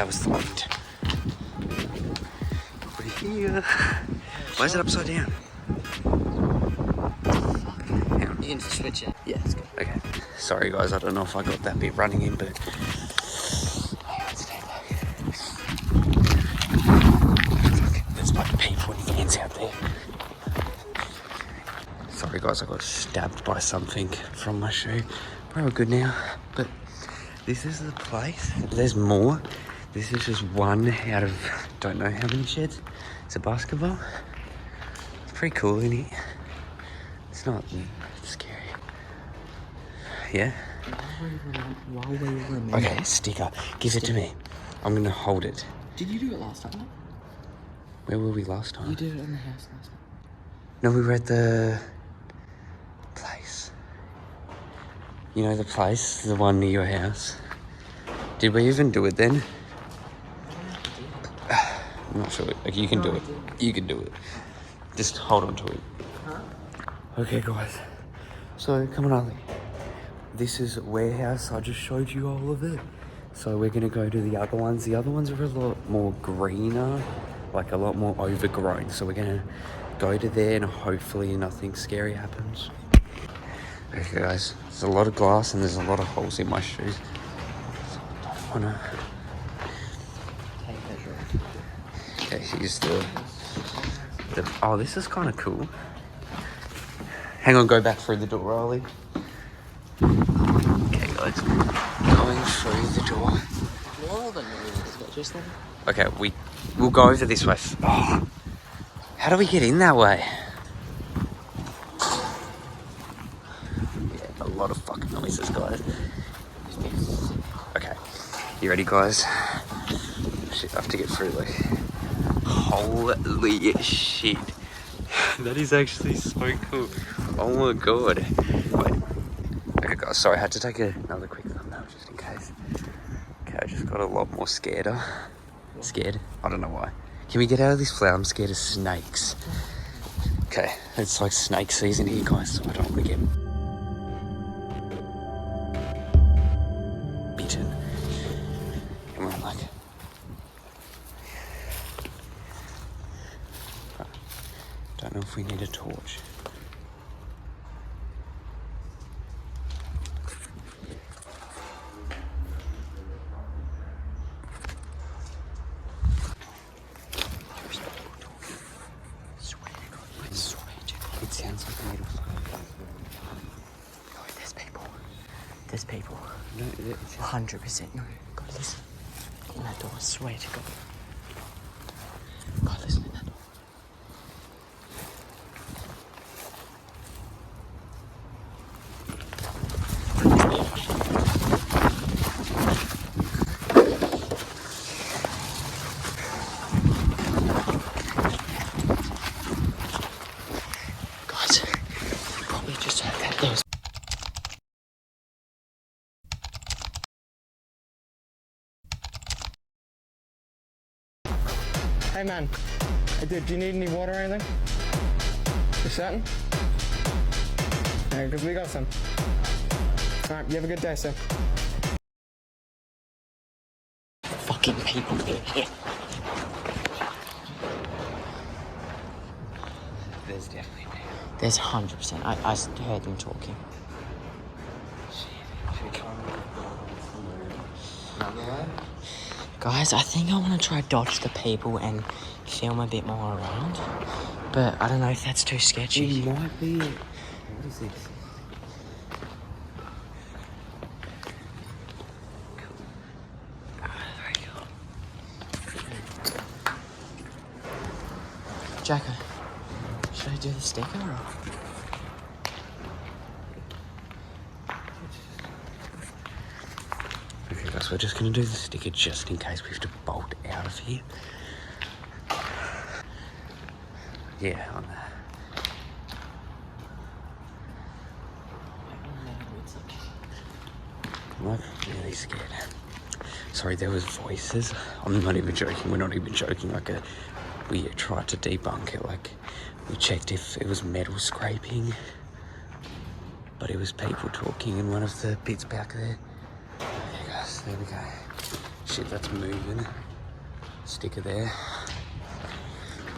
was the wind. We're here. Why is it upside down? Hang on. You can switch it. Yeah, it's good. Okay. Sorry guys, I don't know if I got that bit running in, but there's like people and vans out there. Sorry guys, I got stabbed by something from my shoe. But we're good now. But this is the place. There's more. This is just one out of don't know how many sheds. It's a basketball. It's pretty cool in here. It's not scary. Yeah? While we remember. Okay, sticker. Give it to me. I'm gonna hold it. Did you do it last time? Where were we last time? You did it in the house last time. No, we were at the place. You know the place? The one near your house? Did we even do it then? I'm not sure. Okay, you can do it. You can do it. Just hold on to it. Okay, guys. So, come on, Ali. This is warehouse. I just showed you all of it. So we're going to go to the other ones. The other ones are a lot more greener, like a lot more overgrown. So we're going to go to there and hopefully nothing scary happens. Okay, guys. There's a lot of glass and there's a lot of holes in my shoes. So I don't want to... Okay, here's the... Oh, this is kind of cool. Hang on, go back through the door, Ollie. Okay, guys. Going through the door. More than me, just then. Okay, we'll go over this way. Oh, how do we get in that way? Yeah, a lot of fucking noises, guys. Okay, you ready, guys? Shit, I have to get through, like... Holy shit. That is actually so cool. Oh my god. Wait. Okay guys, sorry, I had to take another quick thumbnail just in case. Okay, I just got a lot more scared. Scared? I don't know why. Can we get out of this flower? I'm scared of snakes. Okay, it's like snake season here, guys, so I don't want to get bitten. And we're like... Don't know if we need a torch. It sounds like a needle. No, there's people. There's people. No, 100%. No, God, listen. In that door, I swear to God. God, listen in that door. Guys, you probably just heard that there was... Hey man, hey dude, do you need any water or anything? You certain? Yeah, because we got some. Alright, you have a good day, sir. Fucking people in here. there's definitely people. There's 100%. I heard them talking. Guys, I think I want to try dodge the people and film a bit more around. But I don't know if that's too sketchy. It might be... What is this? Jacko, should I do the sticker or...? Okay guys, we're just going to do the sticker just in case we have to bolt out of here. Yeah, on that. I'm like really scared. Sorry, there was voices. I'm not even joking. We're not even joking. Like we tried to debunk it. Like we checked if it was metal scraping, but it was people talking in one of the bits back there. Okay guys, there we go. Shit, that's moving. Sticker there.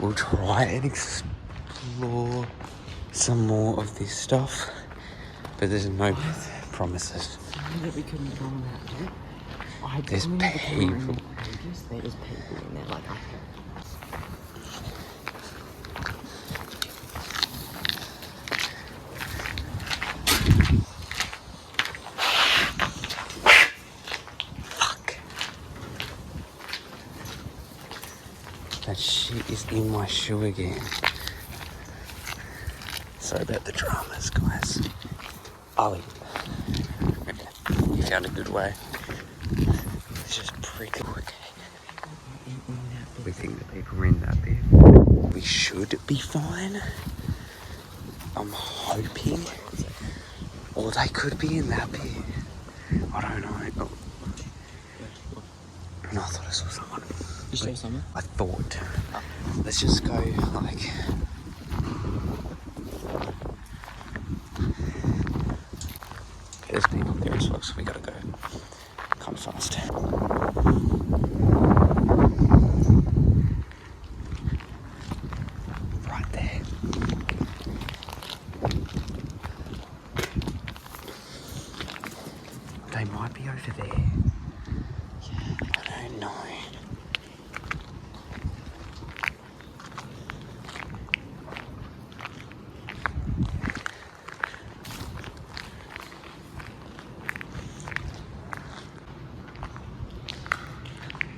We'll try and explore some more of this stuff, but there's no promises. That we couldn't go on that bit. I There's don't remember people. There's people in there, like Fuck. That shit is in my shoe again. Sorry about the dramas, guys. Ollie. Okay. You found a good way. It's just pretty quick. We think the people are in that bit. We should be fine. I'm hoping. Or they could be in that bit. I don't know. Oh. No, I thought I saw someone. You saw someone? I thought. Let's just go like. There's people there as well, so we gotta go kind of fast. Right there. They might be over there. Yeah, I don't know.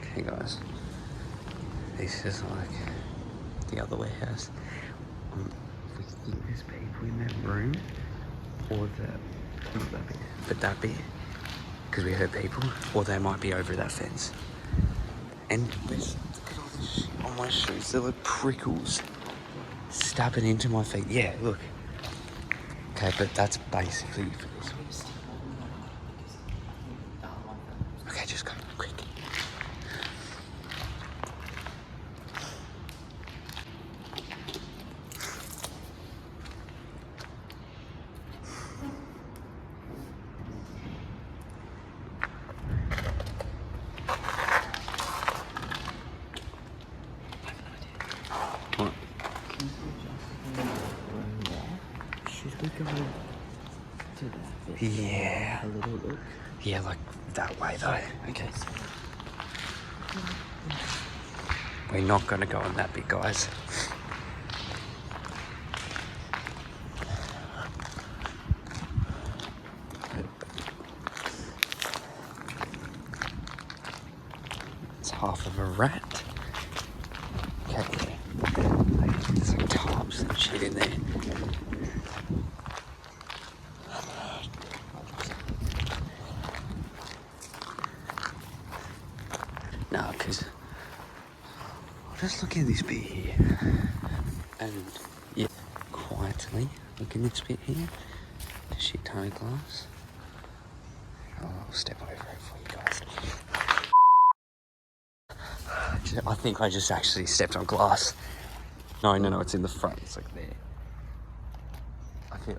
Okay guys, this is like the other warehouse. We think there's people in that room, or not that bit, but that bit, because we heard people, or they might be over that fence. And look at all this shit on my shoes, they're like prickles stabbing into my feet. Yeah, look. Okay, but that's basically for this. Okay, just go, quick. What? should we go to that bit? Yeah. A little look. Yeah, like that way though. Okay. We're not gonna go on that bit, guys. It's half of a rat. Okay. There's like tarps and shit in there. No, because I'm just looking at this bit here, and yeah, quietly look in this bit here. A shit ton of glass. I'll step over it for you guys. I think I just actually stepped on glass. No, it's in the front. It's like there.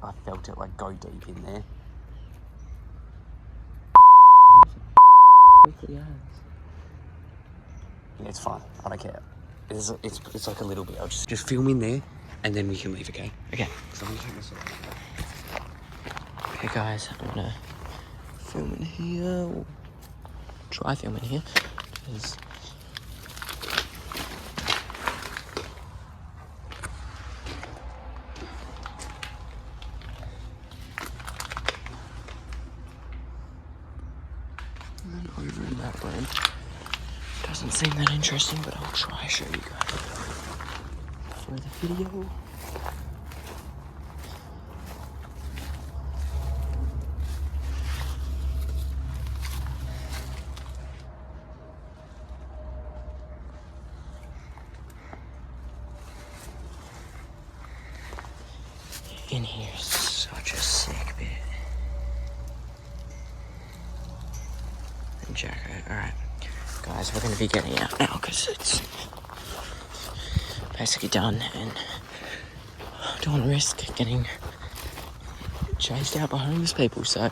I felt it like go deep in there. Yeah, it's fine. I don't care. It's like a little bit. I'll just film in there, and then we can leave. Okay. Okay. So I'm gonna take this off. Okay, guys, I'm gonna film in here. Or try filming here. Because and over in that room. Doesn't seem that interesting, but I'll try to show you guys for the video. In here is such a sick bit. And Jacko, alright. Guys, we're going to be getting out now because it's basically done and I don't want to risk getting chased out by homeless people, so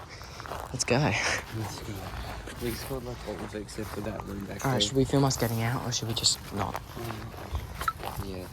let's go. Let's go. We explored like all of it except for that room back Alright, there. should we film us getting out or should we just not? Yeah.